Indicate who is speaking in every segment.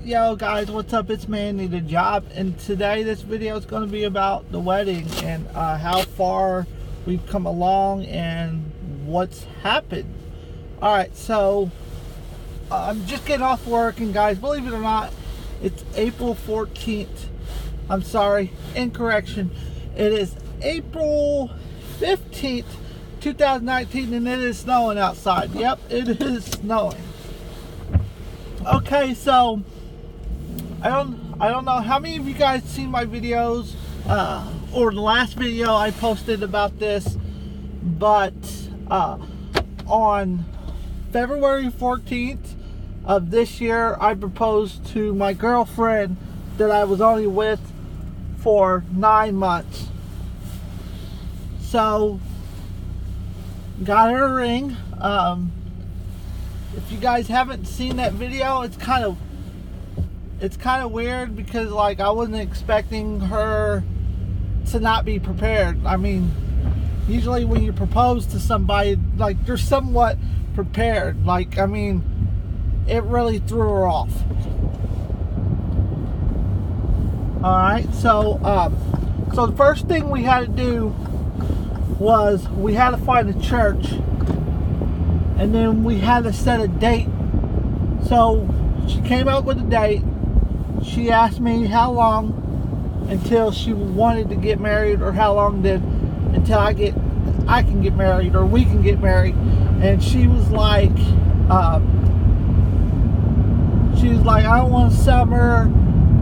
Speaker 1: Yo guys, what's up? It's Manny the Job, and today this video is going to be about the wedding and how far we've come along and what's happened. Alright, so I'm just getting off work, and guys, believe it or not, it's April 14th. I'm sorry, incorrection. It is April 15th, 2019, and it is snowing outside. Yep, it is snowing. Okay, so I don't know how many of you guys seen my videos or the last video I posted about this, but on February 14th of this year, I proposed to my girlfriend that I was only with for 9 months. So got her a ring. If you guys haven't seen that video, it's kind of weird because, like, I wasn't expecting her to not be prepared. I mean, usually when you propose to somebody, like, they're somewhat prepared. Like, I mean, it really threw her off. Alright, so the first thing we had to do was we had to find a church, and then we had to set a date. So she came up with a date. She asked me how long until she wanted to get married, or how long until I can get married, or we can get married. And she was like, I don't want a summer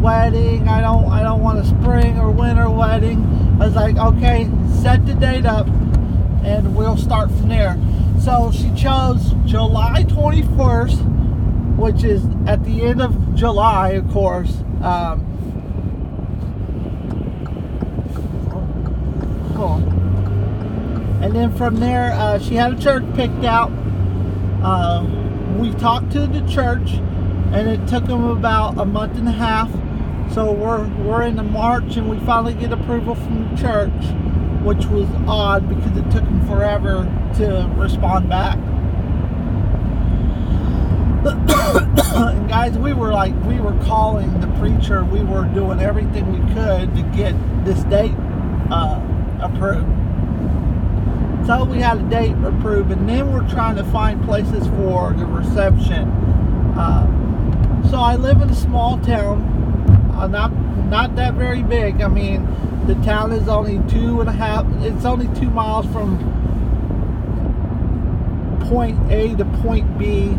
Speaker 1: wedding. I don't want a spring or winter wedding. I was like, okay, set the date up and we'll start from there. So she chose July 21st, which is at the end of July, of course. And then from there, she had a church picked out. We talked to the church, and it took them about a month and a half. So we're into March, and we finally get approval from the church, which was odd because it took them forever to respond back. And guys, we were calling the preacher. We were doing everything we could to get this date approved. So we had a date approved, and then we're trying to find places for the reception. So I live in a small town, not that very big. I mean, the town is only 2.5. It's only 2 miles from point A to point B.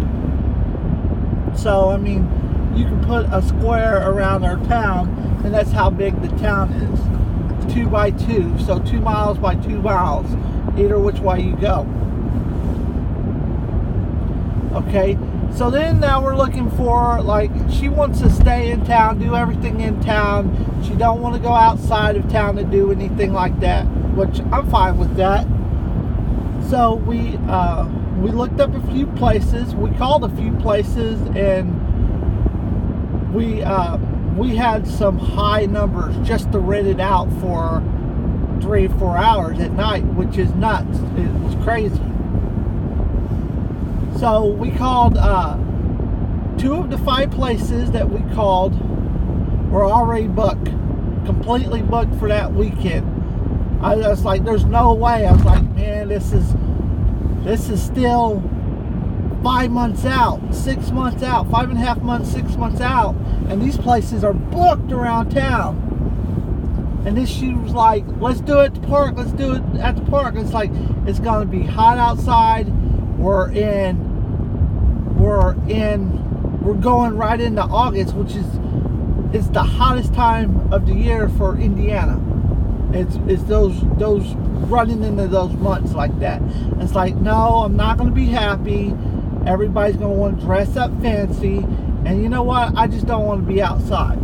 Speaker 1: So I mean, you can put a square around our town, and that's how big the town is. 2 by 2, so 2 miles by 2 miles, either which way you go. Okay, so then now we're looking for, like, she wants to stay in town, do everything in town. She don't want to go outside of town to do anything like that, which I'm fine with that. So we looked up a few places. We called a few places, and we had some high numbers just to rent it out for 3 or 4 hours at night, which is nuts. It was crazy. So we called 2 of the 5 places that we called were already booked, completely booked for that weekend. I was like, there's no way. I was like, man, this is still 5 months out, 6 months out, 5.5 months, 6 months out, and these places are booked around town. And then she was like, let's do it at the park. Let's do it at the park. It's like, it's gonna be hot outside. We're going right into August, which is the hottest time of the year for Indiana. It's those running into those months like that. It's like, no, I'm not going to be happy. Everybody's going to want to dress up fancy, and you know what? I just don't want to be outside.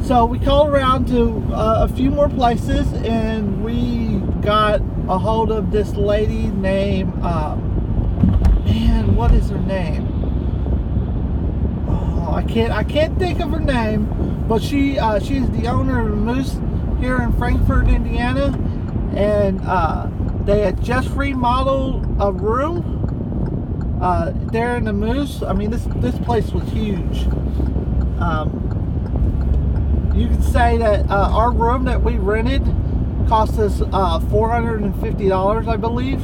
Speaker 1: So we called around to a few more places, and we got a hold of this lady named man, what is her name? Oh, I can't think of her name, but she's the owner of the Moose here in Frankfort, Indiana, and they had just remodeled a room there in the Moose. I mean, this place was huge. You could say that our room that we rented cost us $450, I believe.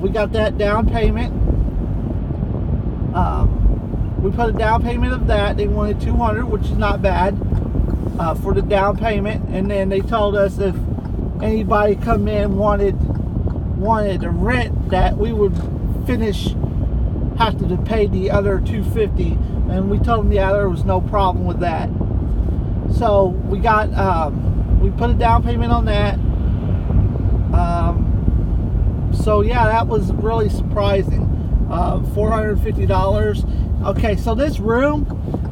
Speaker 1: We got that down payment. We put a down payment of that. They wanted $200, which is not bad for the down payment. And then they told us if anybody come in wanted to rent, that we would have to pay the other $250. And we told them, yeah, there was no problem with that. So we got we put a down payment on that. So yeah, that was really surprising. $450. Okay, so this room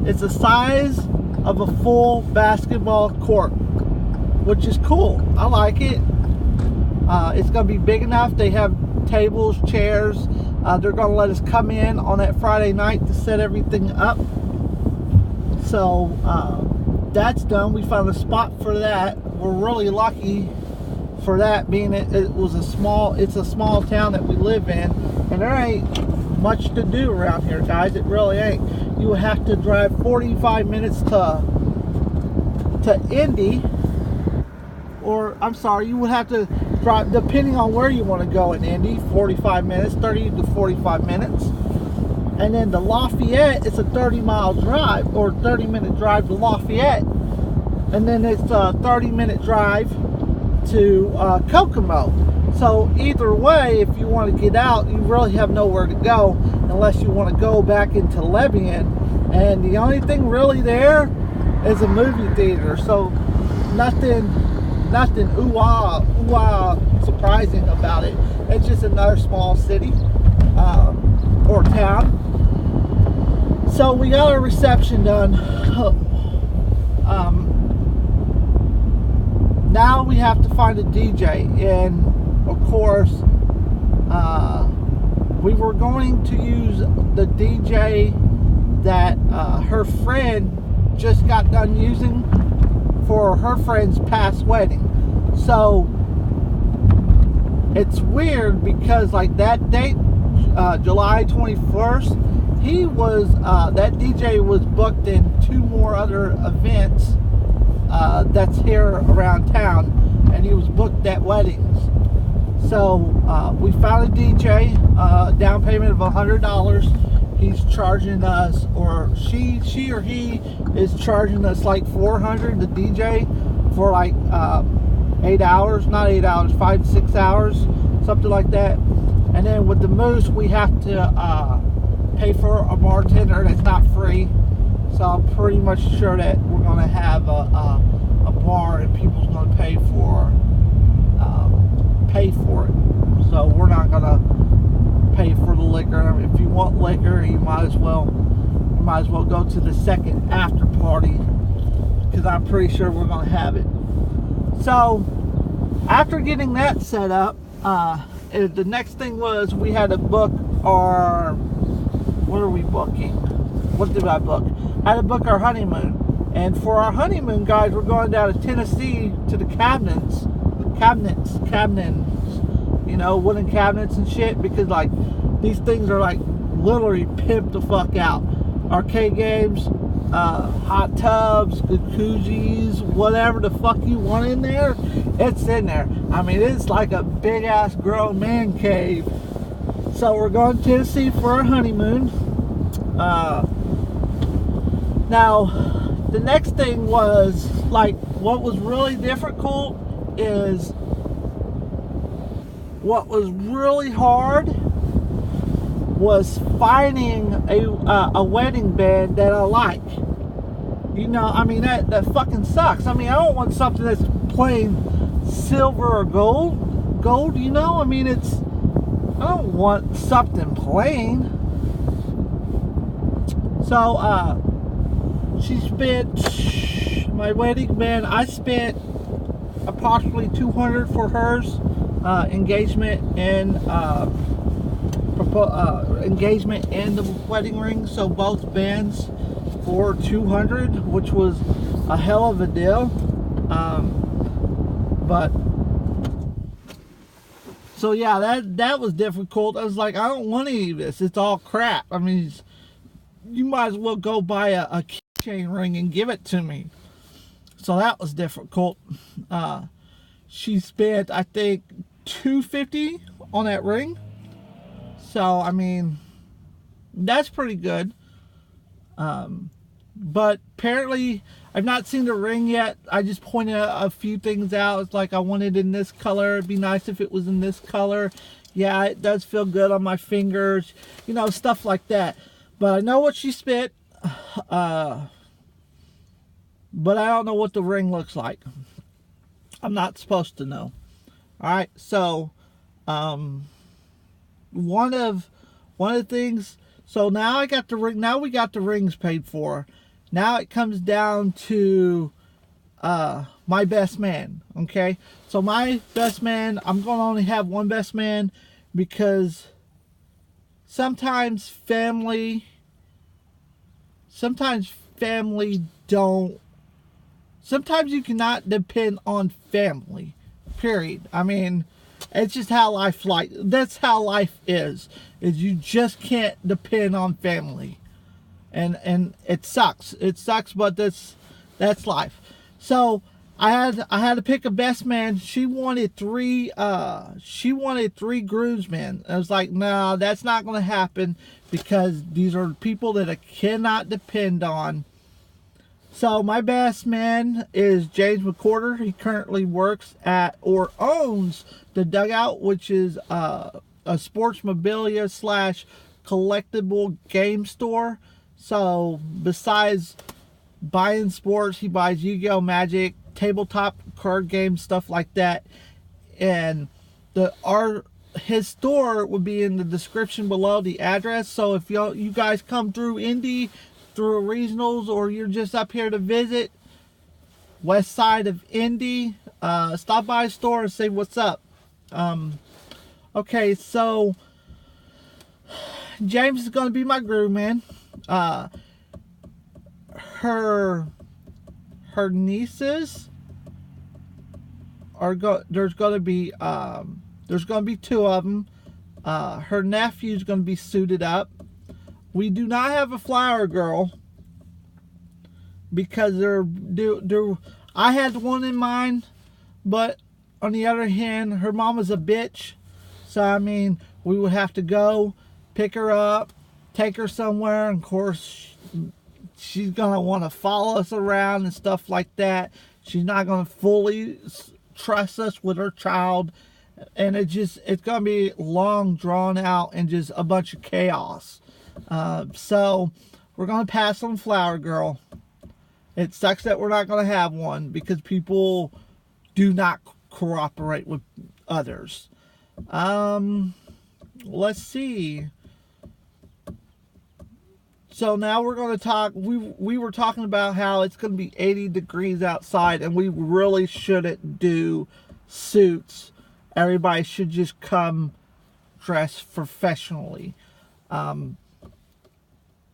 Speaker 1: is the size of a full basketball court, which is cool. I like it. It's gonna be big enough. They have tables, chairs. They're gonna let us come in on that Friday night to set everything up. So that's done. We found a spot for that. We're really lucky for that, being it's a small town that we live in, and there ain't much to do around here, guys. It really ain't. You would have to drive 45 minutes to Indy, or I'm sorry, you would have to drive, depending on where you want to go in Indy, 45 minutes, 30 to 45 minutes. And then to Lafayette, it's a 30-mile drive, or 30-minute drive to Lafayette. And then it's a 30-minute drive to Kokomo. So either way, if you want to get out, you really have nowhere to go unless you want to go back into Lebanon. And the only thing really there is a movie theater. So nothing ooh-ah surprising about it. It's just another small city or town. So we got our reception done. Now we have to find a DJ, and of course we were going to use the DJ that her friend just got done using for her friend's past wedding. So it's weird because like that date, July 21st, that DJ was booked in 2 more other events that's here around town, and he was booked at weddings. So we found a DJ, down payment of $100. He's charging us, or she or he is charging us like $400, the DJ, for like 8 hours, not 8 hours, 5 to 6 hours, something like that. And then with the Moose, we have to pay for a bartender that's not free. So I'm pretty much sure that we're going to have a bar, and people's going to pay for it. So we're not going to pay for the liquor. I mean, if you want liquor, you might as well go to the second after party, because I'm pretty sure we're going to have it. So after getting that set up, the next thing was we had to book our, what are we booking? What did I book? I had to book our honeymoon. And for our honeymoon, guys, we're going down to Tennessee to the cabinets, you know, wooden cabinets and shit, because like these things are like literally pimped the fuck out. Arcade games, hot tubs, jacuzzis, whatever the fuck you want in there, it's in there. I mean, it's like a big ass grown man cave. So we're going to Tennessee for our honeymoon. Now the next thing was, like, what was really difficult is, what was really hard was finding a wedding band that I like. You know, I mean, that fucking sucks. I mean, I don't want something that's plain silver or gold, you know? I mean, I don't want something plain. So, she spent, my wedding band, I spent approximately $200 for hers, engagement and the wedding ring. So both bands for $200, which was a hell of a deal. But so yeah, that was difficult. I was like, I don't want any of this. It's all crap. I mean, you might as well go buy a keychain ring and give it to me. So that was difficult. She spent, I think, $250 on that ring. So, I mean, that's pretty good. But apparently, I've not seen the ring yet. I just pointed a few things out. It's like, I want it in this color. It'd be nice if it was in this color. Yeah, it does feel good on my fingers. You know, stuff like that. But I know what she spent. But I don't know what the ring looks like. I'm not supposed to know. Alright, so one of the things, so now I got the ring, now we got the rings paid for. Now it comes down to my best man, okay? So my best man, I'm going to only have one best man because sometimes family don't, sometimes you cannot depend on family, period. I mean, it's just how that's how life is you just can't depend on family. And it sucks. It sucks, but that's life. So I had to pick a best man. She wanted three groomsmen. I was like, no, that's not going to happen because these are people that I cannot depend on. So my best man is James McCorder. He currently works at or owns the Dugout, which is a sports memorabilia / collectible game store. So besides buying sports, he buys Yu-Gi-Oh! Magic, tabletop card games, stuff like that. And his store would be in the description below, the address. So if you guys come through Indy, through regionals, or you're just up here to visit west side of Indy, stop by the store and say what's up. Okay, so James is going to be my groom man. Her nieces are there's going to be two of them. Her nephew's going to be suited up. We do not have a flower girl because I had one in mind, but on the other hand, her mama's a bitch. So I mean, we would have to go pick her up, take her somewhere, and of course she's gonna want to follow us around and stuff like that. She's not gonna fully trust us with her child, and it's gonna be long drawn out and just a bunch of chaos. So we're gonna pass on Flower Girl. It sucks that we're not gonna have one because people do not cooperate with others. Let's see. So now we're going to talk, we were talking about how it's going to be 80 degrees outside and we really shouldn't do suits. Everybody should just come dressed professionally.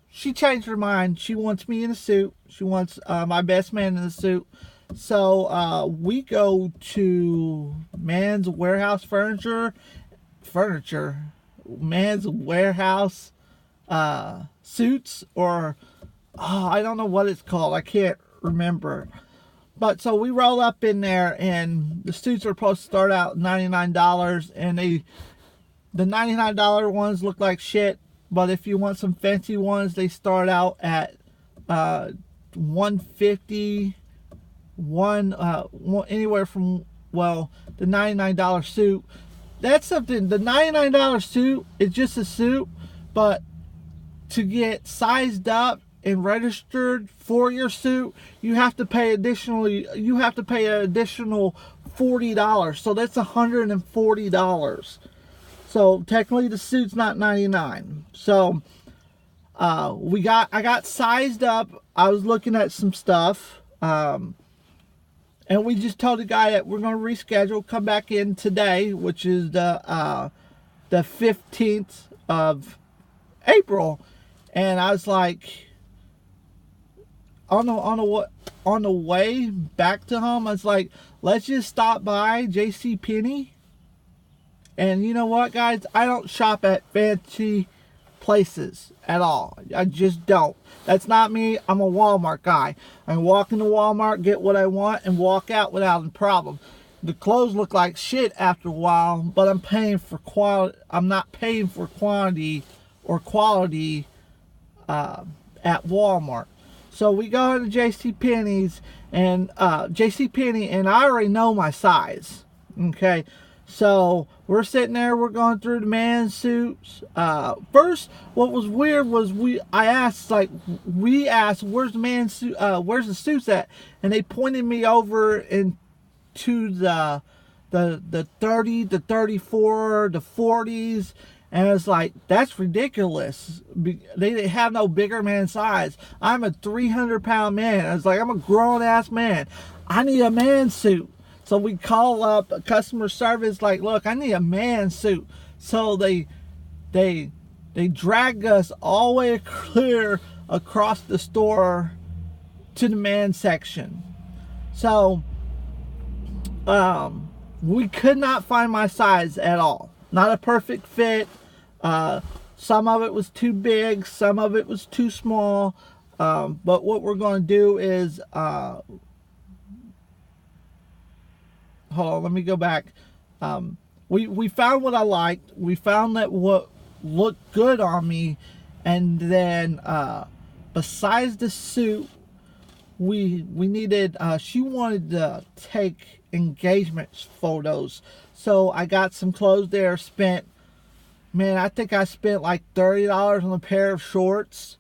Speaker 1: She changed her mind. She wants me in a suit. She wants my best man in a suit. So we go to Man's Warehouse Man's Warehouse Suits, or I don't know what it's called. I can't remember. But so we roll up in there, and the suits are supposed to start out $99, and the $99 ones look like shit. But if you want some fancy ones, they start out at $150. Anywhere from, well, the $99 suit. That's something. The $99 suit is just a suit, but to get sized up and registered for your suit, you have to pay an additional $40. So that's $140. So technically the suit's not $99. So I got sized up. I was looking at some stuff. And we just told the guy that we're going to reschedule, come back in today, which is the 15th of April. And I was like, on the way back to home, I was like, let's just stop by JCPenney. And you know what, guys? I don't shop at fancy places at all. I just don't. That's not me. I'm a Walmart guy. I walk into Walmart, get what I want, and walk out without a problem. The clothes look like shit after a while, but I'm paying for quality. I'm not paying for quantity or quality at Walmart. So we go into JCPenney's and JCPenney, and I already know my size. Okay, so we're sitting there, we're going through the man suits. First, what was weird was we asked, where's the man suit? Where's the suits at? And they pointed me over into the 30, the 34, the 40s. And it's like, that's ridiculous. They have no bigger man size. I'm a 300-pound man. I was like, I'm a grown-ass man. I need a man suit. So we call up customer service, like, look, I need a man suit. So they drag us all the way clear across the store to the man section. So we could not find my size at all. Not a perfect fit. Some of it was too big, some of it was too small. But what we're going to do is, hold on, let me go back. We found what I liked. We found that what looked good on me, and then besides the suit, we needed. She wanted to take engagement photos, so I got some clothes there. I think I spent like $30 on a pair of shorts,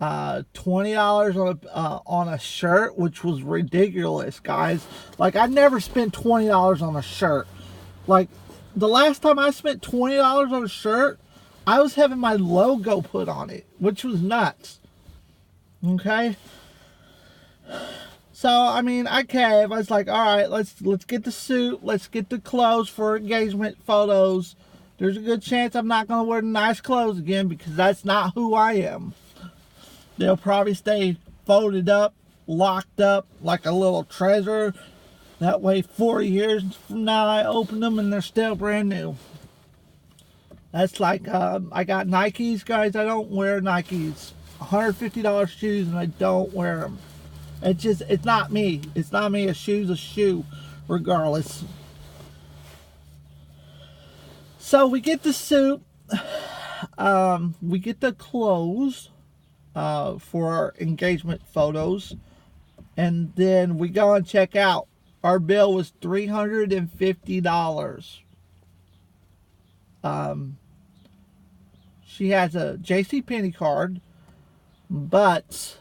Speaker 1: $20 on a shirt, which was ridiculous, guys. Like, I never spent $20 on a shirt. Like, the last time I spent $20 on a shirt, I was having my logo put on it, which was nuts. Okay. So, I mean, I was like, all right, let's get the suit, let's get the clothes for engagement photos. There's a good chance I'm not going to wear the nice clothes again, because that's not who I am. They'll probably stay folded up, locked up like a little treasure. That way 40 years from now I open them and they're still brand new. That's like, I got Nikes, guys. I don't wear Nikes. $150 shoes, and I don't wear them. It's not me. It's not me. A shoe's a shoe, regardless. So we get the suit, we get the clothes for our engagement photos, and then we go and check out. Our bill was $350. She has a JCPenney card, but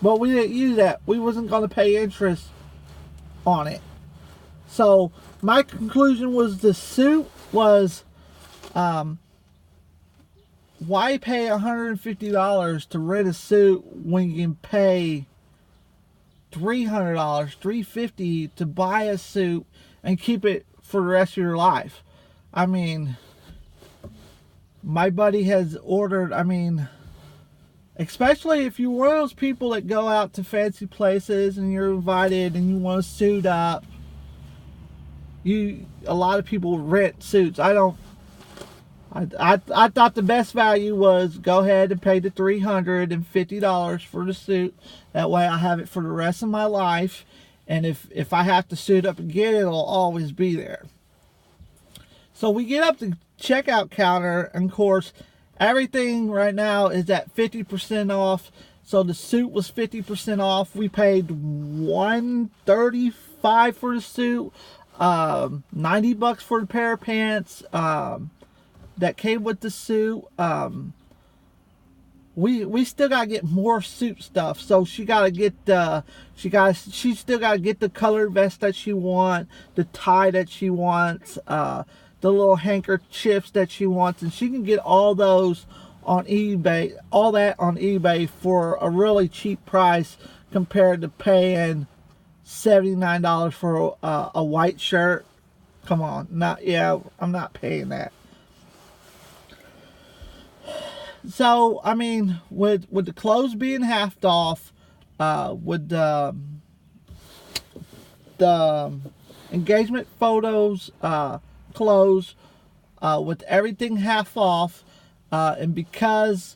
Speaker 1: we didn't use that. We wasn't going to pay interest on it. So my conclusion was the suit was, why pay $150 to rent a suit when you can pay $300, $350 to buy a suit and keep it for the rest of your life? I mean, my buddy has ordered, especially if you're one of those people that go out to fancy places and you're invited and you want to suit up. A lot of people rent suits. I thought the best value was go ahead and pay the $350 for the suit. That way I have it for the rest of my life. And if I have to suit up again, it'll always be there. So we get up the checkout counter, and of course, everything right now is at 50% off. So the suit was 50% off. We paid $135 for the suit. $90 for the pair of pants that came with the suit. We still gotta get more suit stuff. So she gotta get she still gotta get the colored vest that she wants, the tie that she wants, the little handkerchiefs that she wants, and she can get all those on eBay, all that on eBay for a really cheap price compared to paying $79 for a white shirt. Come on, I'm not paying that. So I mean, with the clothes being half off, with the engagement photos, clothes with everything half off, and because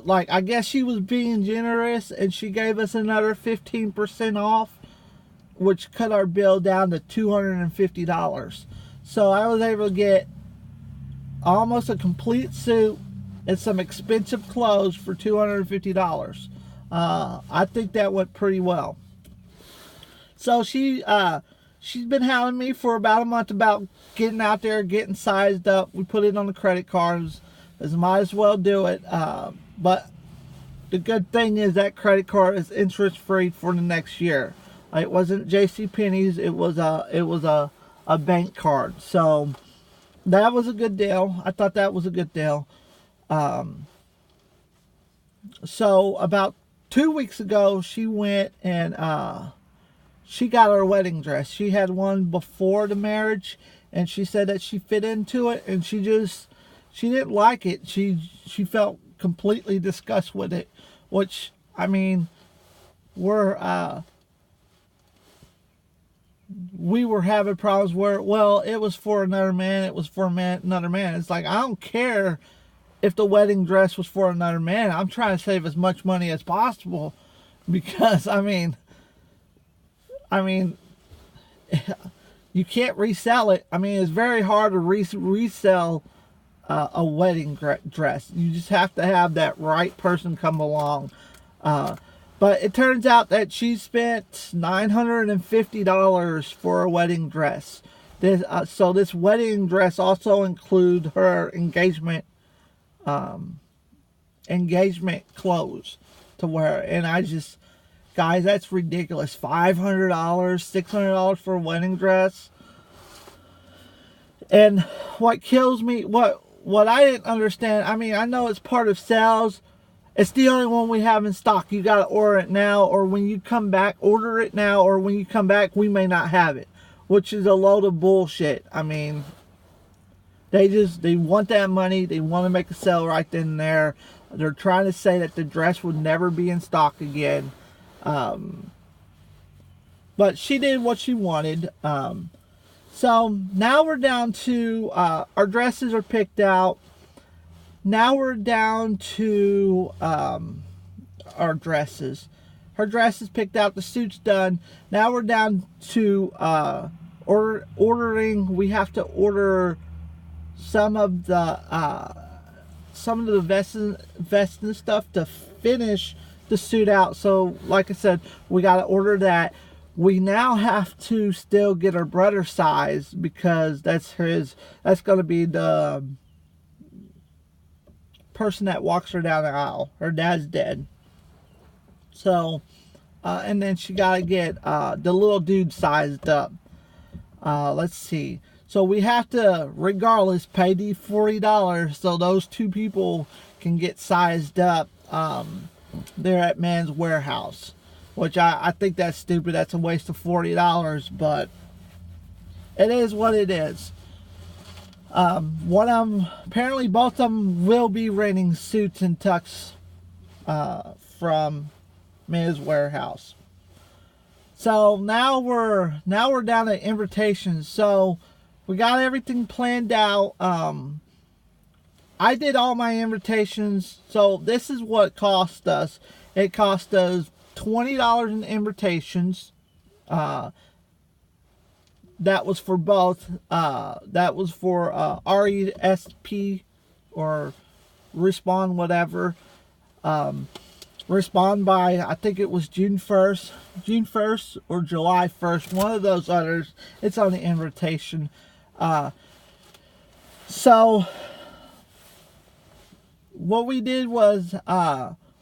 Speaker 1: like I guess she was being generous and she gave us another 15% off, which cut our bill down to $250. So I was able to get almost a complete suit and some expensive clothes for $250. I think that went pretty well. So she's been hounding me for about a month about getting out there, getting sized up. We put it on the credit cards, as might as well do it. But the good thing is that credit card is interest free for the next year. It wasn't JCPenney's. It was a bank card. So that was a good deal. I thought that was a good deal. So about 2 weeks ago, she went and she got her wedding dress. She had one before the marriage, and she said that she fit into it, and she didn't like it. She felt completely disgusted with it, which, I mean, we were having problems where, well, it was for another man, it was for another man. It's like, I don't care if the wedding dress was for another man. I'm trying to save as much money as possible, because, I mean, you can't resell it. I mean, it's very hard to resell a wedding dress. You just have to have that right person come along. But it turns out that she spent $950 for a wedding dress. So this wedding dress also includes her engagement clothes to wear. And guys, that's ridiculous. $500, $600 for a wedding dress. And what kills me, what I didn't understand, I mean, I know it's part of sales. It's the only one we have in stock. You got to order it now, or when you come back, order it now, or when you come back, we may not have it, which is a load of bullshit. I mean, they want that money. They want to make a sale right then and there. They're trying to say that the dress would never be in stock again. But she did what she wanted. So now we're down to, our dresses are picked out. Now we're down to our dresses. Her dress is picked out. The suit's done. Now we're down to ordering. We have to order some of the vests and stuff to finish the suit out. So, like I said, we got to order that. We now have to still get her brother size, because that's going to be the person that walks her down the aisle. Her dad's dead. So, and then she got to get the little dude sized up. Let's see. So we have to, regardless, pay the $40 so those two people can get sized up. They're at Men's Warehouse, which I think that's stupid. That's a waste of $40, but it is what it is. Apparently both of them will be renting suits and tux from Men's Warehouse. So now we're down to invitations. So we got everything planned out. I did all my invitations. So this is what it cost us. It cost us $20 in invitations. That was for both. That was for RESP or Respond whatever. Respond by, I think it was June 1st or July 1st. One of those others. It's on the invitation. So what we did was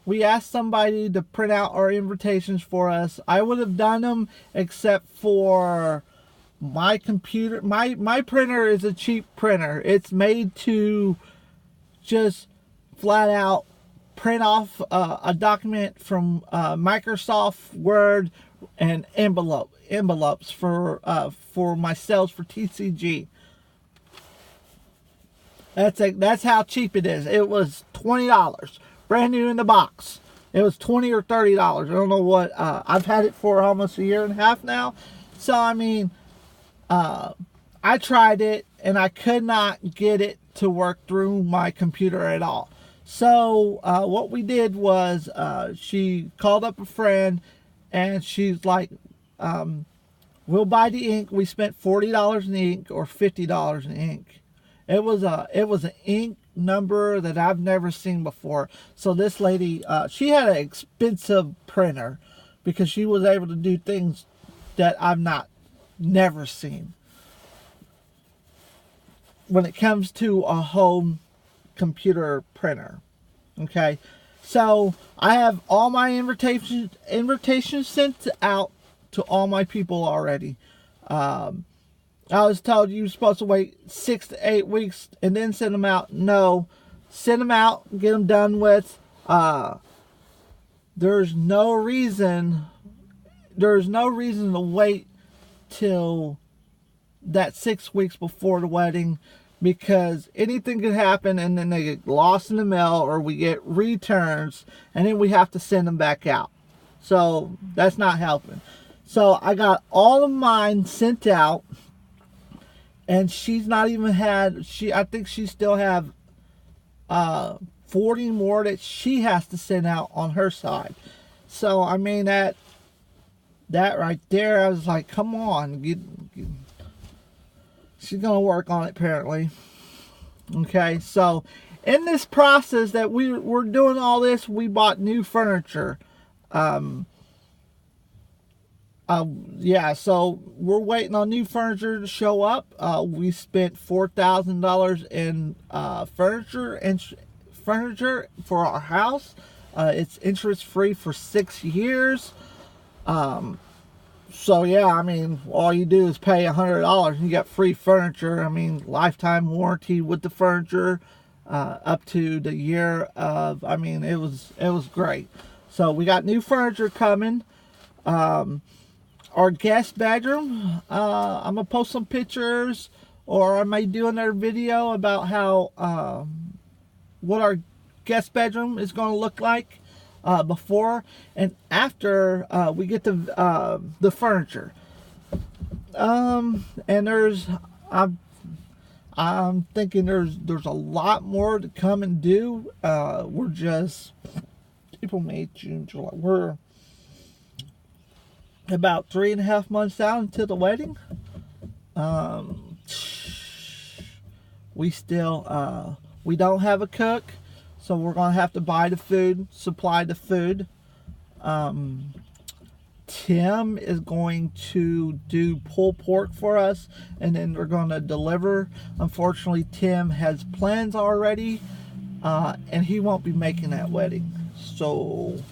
Speaker 1: we asked somebody to print out our invitations for us. I would have done them, except for my computer. My printer is a cheap printer. It's made to just flat out print off a document from Microsoft Word and envelopes for my sales for TCG. That's how cheap it is. It was $20, brand new in the box. It was $20 or $30. I don't know what. I've had it for almost a year and a half now. So I mean, I tried it. and I could not get it to work through my computer at all. So what we did was she called up a friend, and she's like, we'll buy the ink. We spent $40 in ink or $50 in ink. It was an ink number that I've never seen before. So this lady, she had an expensive printer because she was able to do things that I've never seen when it comes to a home computer printer. Okay, so I have all my invitations sent out to all my people already. I was told you were supposed to wait 6 to 8 weeks and then send them out. No, send them out, get them done with. There's no reason to wait till that 6 weeks before the wedding, because anything could happen and then they get lost in the mail or we get returns and then we have to send them back out. So that's not helping. So I got all of mine sent out, and she's not even had, I think she still have 40 more that she has to send out on her side. So I mean, that right there, I was like, come on, she's gonna work on it apparently. Okay, so in this process that we're doing all this, we bought new furniture. Yeah, so we're waiting on new furniture to show up. We spent $4,000 in furniture for our house. It's interest free for 6 years. So yeah, I mean, all you do is pay $100 and you get free furniture. I mean, lifetime warranty with the furniture, up to the year of. I mean, it was great. So we got new furniture coming. Our guest bedroom, I'm gonna post some pictures, or I may do another video about how what our guest bedroom is going to look like before and after we get the furniture. And I'm thinking there's a lot more to come and do. We're just April, May, June, July. We're about 3.5 months down to the wedding. We still we don't have a cook, so we're gonna have to buy the food, supply the food. Tim is going to do pulled pork for us, and then we're gonna deliver. Unfortunately, Tim has plans already, and he won't be making that wedding. So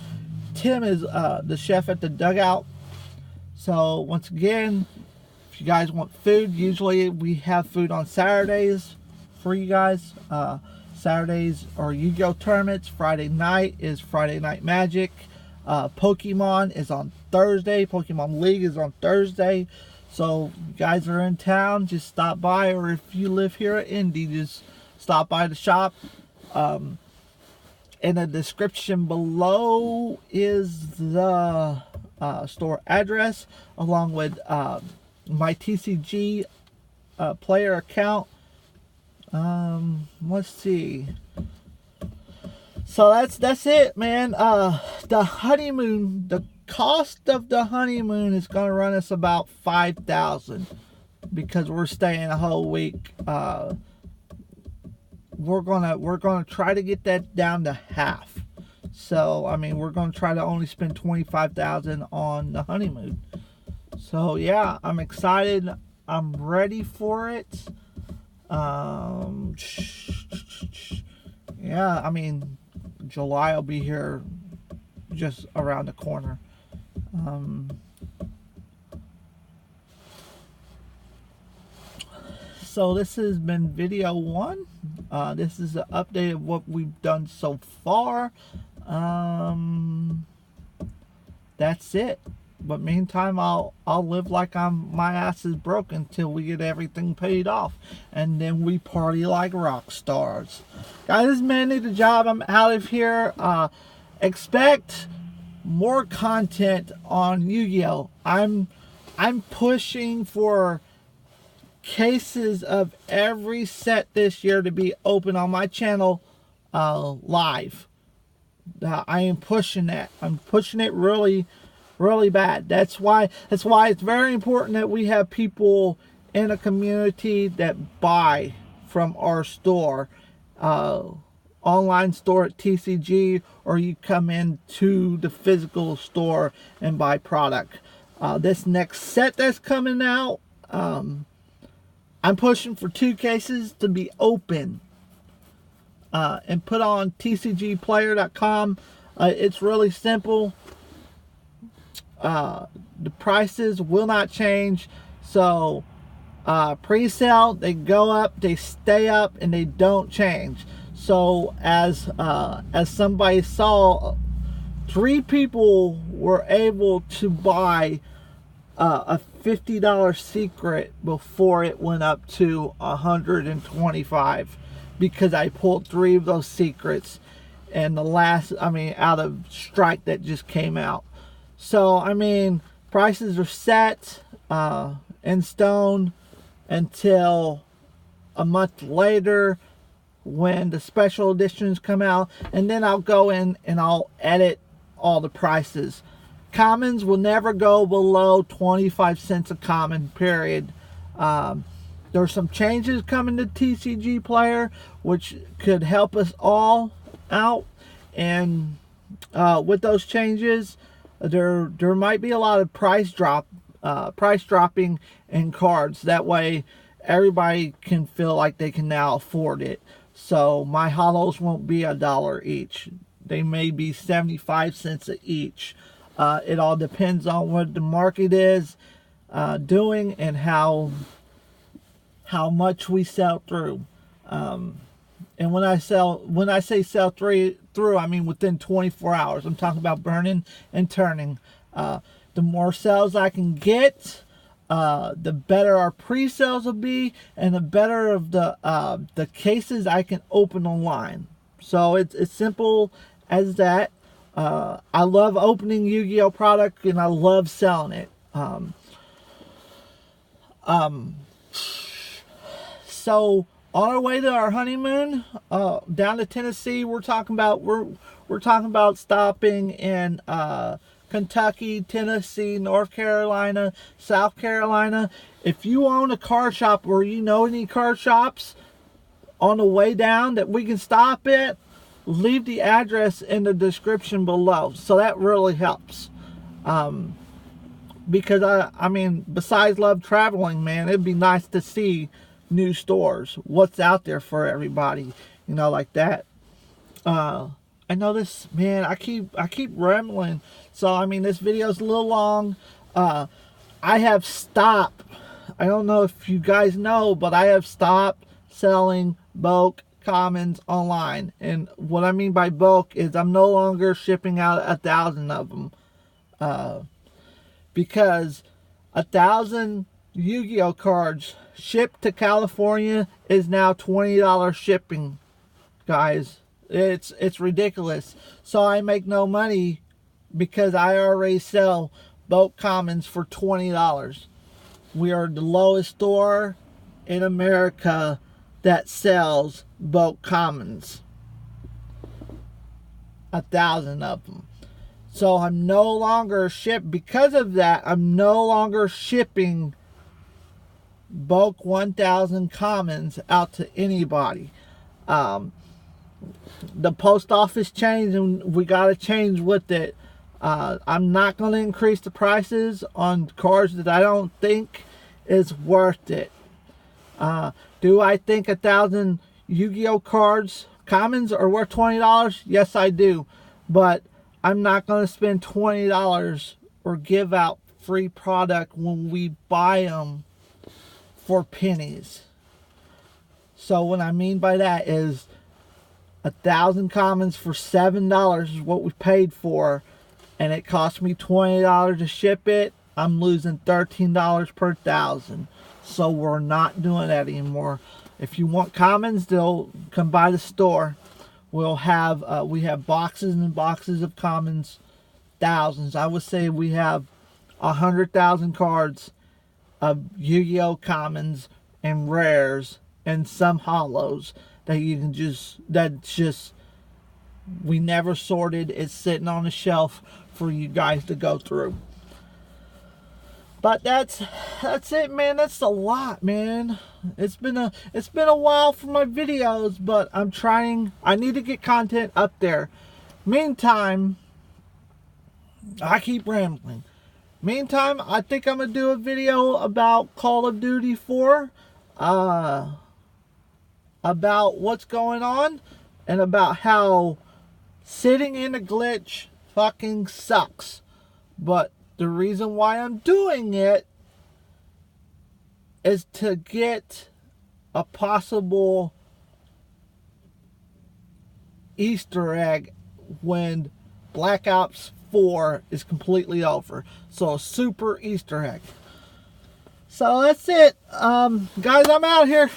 Speaker 1: Tim is the chef at the Dugout. So once again, if you guys want food, usually we have food on Saturdays for you guys. Saturdays are Yu-Gi-Oh tournaments. Friday night is Friday Night Magic. Pokemon is on Thursday. Pokemon League is on Thursday. So if you guys are in town, just stop by, or if you live here at Indy, just stop by the shop. In the description below is the store address, along with my TCG player account. Let's see. So that's it, man. The honeymoon, the cost of the honeymoon is gonna run us about $5,000 because we're staying a whole week. We're gonna try to get that down to half. So I mean, we're gonna try to only spend $25,000 on the honeymoon. So yeah, I'm excited. I'm ready for it. Yeah, I mean, July will be here just around the corner. So this has been video 1. This is an update of what we've done so far. That's it. But meantime, I'll live like my ass is broken till we get everything paid off, and then we party like rock stars. Guys, this is Manny the Job. I'm out of here. Expect more content on Yu-Gi-Oh. I'm pushing for cases of every set this year to be open on my channel live. I am pushing that. I'm pushing it really, really bad. That's why it's very important that we have people in a community that buy from our store, online store at TCG, or you come into the physical store and buy product. This next set that's coming out, I'm pushing for 2 cases to be open and put on tcgplayer.com. It's really simple. The prices will not change. So pre-sale, they go up, they stay up, and they don't change. So as somebody saw, 3 people were able to buy a $50 secret before it went up to $125, because I pulled 3 of those secrets, and the last, out of strike that just came out. So prices are set in stone until a month later when the special editions come out, and then I'll go in and I'll edit all the prices. Commons will never go below 25 cents a common, period. There's some changes coming to TCG Player which could help us all out, and with those changes there might be a lot of price dropping in cards. That way everybody can feel like they can now afford it. So my holos won't be $1 each. They may be 75 cents each. It all depends on what the market is doing and how much we sell through. And when I say sell through, I mean within 24 hours. I'm talking about burning and turning. The more sales I can get, the better our pre-sales will be, and the better of the cases I can open online. So it's simple as that. I love opening Yu-Gi-Oh product, and I love selling it. So on our way to our honeymoon down to Tennessee, we're talking about stopping in Kentucky, Tennessee, North Carolina, South Carolina. If you own a card shop or you know any card shops on the way down that we can stop at, leave the address in the description below. So that really helps. Because I mean, besides love traveling, man, it'd be nice to see new stores, what's out there for everybody, like that. I know this, man, I keep rambling. So I mean, this video's a little long. I have stopped, I don't know if you guys know, but I have stopped selling bulk commons online. And what I mean by bulk is I'm no longer shipping out 1,000 of them, because 1,000 Yu-Gi-Oh cards shipped to California is now $20 shipping, guys. It's ridiculous. So I make no money because I already sell bulk commons for $20. We are the lowest store in America that sells bulk commons, 1,000 of them. So I'm no longer because of that, I'm no longer shipping bulk 1,000 commons out to anybody. The post office changed, and we got to change with it. I'm not going to increase the prices on cards that I don't think is worth it. Do I think 1,000 Yu-Gi-Oh cards, commons, are worth $20? Yes, I do. But I'm not going to spend $20 or give out free product when we buy them for pennies. So what I mean by that is 1,000 commons for $7 is what we paid for, and it cost me $20 to ship it. I'm losing $13 per 1,000. So we're not doing that anymore. If you want commons, they'll come by the store. We'll have we have boxes and boxes of commons, thousands. I would say we have 100,000 cards of Yu-Gi-Oh commons, and rares and some hollows that you can just we never sorted. It's sitting on the shelf for you guys to go through. But that's it, man. That's a lot, man. It's been a while for my videos, but I'm trying. I need to get content up there. Meantime, I keep rambling. Meantime, I think I'm gonna do a video about Call of Duty 4, about what's going on, and about how sitting in a glitch fucking sucks. But the reason why I'm doing it is to get a possible Easter egg when Black Ops 4 is completely over. So a super Easter egg. So that's it. Guys, I'm out here.